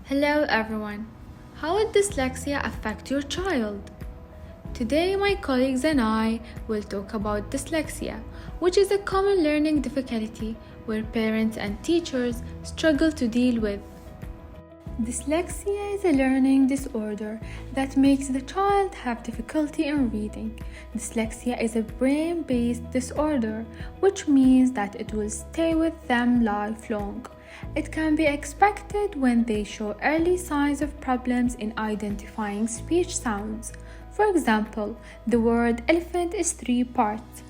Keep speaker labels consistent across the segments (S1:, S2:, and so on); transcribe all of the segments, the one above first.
S1: Hello everyone. How would dyslexia affect your child? Today my colleagues and I will talk about dyslexia, which is a common learning difficulty where parents and teachers struggle to deal with. Dyslexia is a learning disorder that makes the child have difficulty in reading. Dyslexia is a brain-based disorder, which means that it will stay with them lifelong. It can be expected when they show early signs of problems in identifying speech sounds. For example, the word elephant is 3 parts.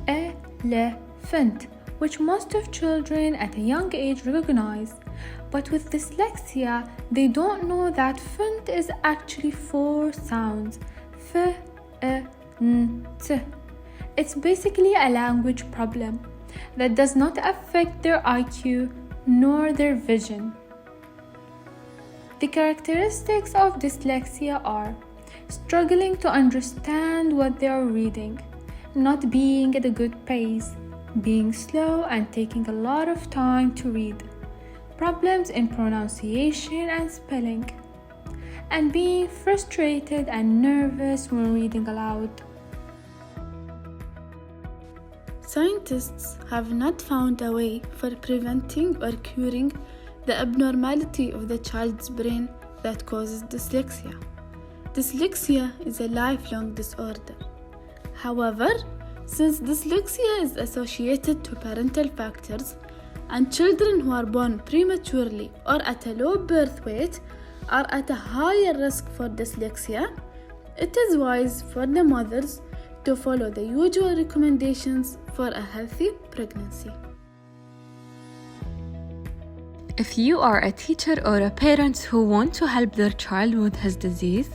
S1: Elephant, which most of children at a young age recognize. But with dyslexia, they don't know that font is actually 4 sounds. F, E, N, T. It's basically a language problem that does not affect their IQ nor their vision. The characteristics of dyslexia are struggling to understand what they are reading, not being at a good pace, being slow and taking a lot of time to read, problems in pronunciation and spelling, and being frustrated and nervous when reading aloud.
S2: Scientists have not found a way for preventing or curing the abnormality of the child's brain that causes dyslexia. Dyslexia is a lifelong disorder. However, since dyslexia is associated to parental factors, and children who are born prematurely or at a low birth weight are at a higher risk for dyslexia, it is wise for the mothers to follow the usual recommendations for a healthy pregnancy.
S3: If you are a teacher or a parent who want to help their child with his disease,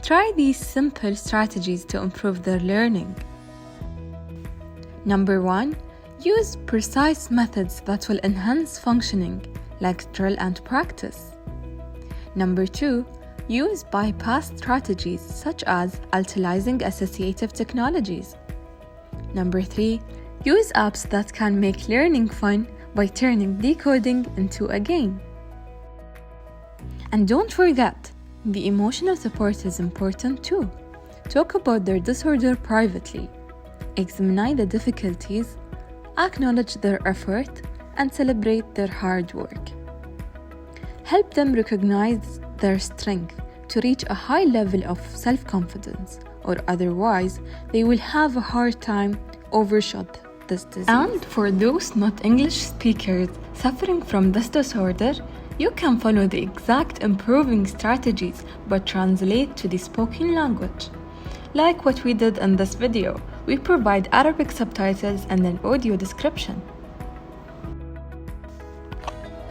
S3: try these simple strategies to improve their learning. Number 1. Use precise methods that will enhance functioning, like drill and practice. Number 2. Use bypass strategies such as utilizing associative technologies. Number 3. Use apps that can make learning fun by turning decoding into a game. And don't forget, the emotional support is important too. Talk about their disorder privately. Examine the difficulties, acknowledge their effort, and celebrate their hard work. Help them recognize their strength to reach a high level of self-confidence, or otherwise they will have a hard time overshot this disease. And for those not English speakers suffering from this disorder, you can follow the exact improving strategies but translate to the spoken language. Like what we did in this video, we provide Arabic subtitles and an audio description.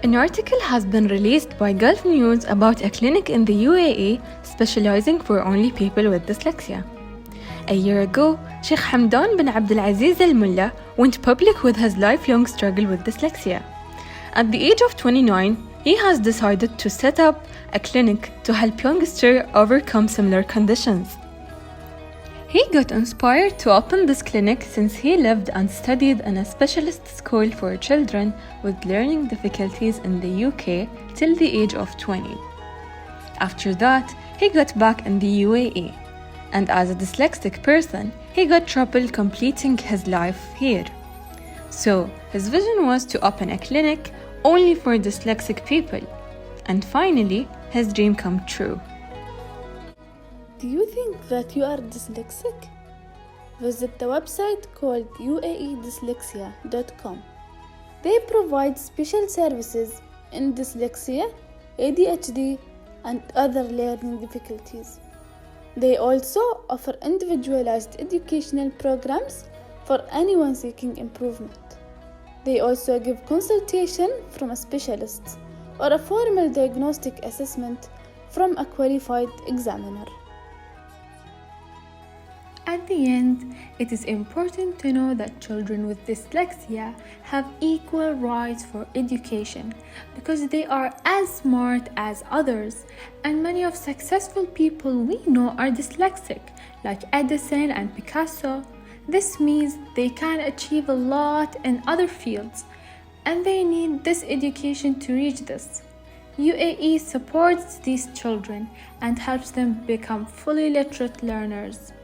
S3: An article has been released by Gulf News about a clinic in the UAE specializing for only people with dyslexia. A year ago, Sheikh Hamdan bin Abdulaziz Al Mullah went public with his lifelong struggle with dyslexia. At the age of 29, he has decided to set up a clinic to help youngsters overcome similar conditions. He got inspired to open this clinic since he lived and studied in a specialist school for children with learning difficulties in the UK till the age of 20. After that, he got back in the UAE, and as a dyslexic person, he got trouble completing his life here. So, his vision was to open a clinic only for dyslexic people, and finally, his dream came true.
S2: Do you think that you are dyslexic? Visit the website called uaedyslexia.com. They provide special services in dyslexia, ADHD, and other learning difficulties. They also offer individualized educational programs for anyone seeking improvement. They also give consultation from a specialist or a formal diagnostic assessment from a qualified examiner.
S1: At the end, it is important to know that children with dyslexia have equal rights for education because they are as smart as others, and many of successful people we know are dyslexic, like Edison and Picasso. This means they can achieve a lot in other fields, and they need this education to reach this. UAE supports these children and helps them become fully literate learners.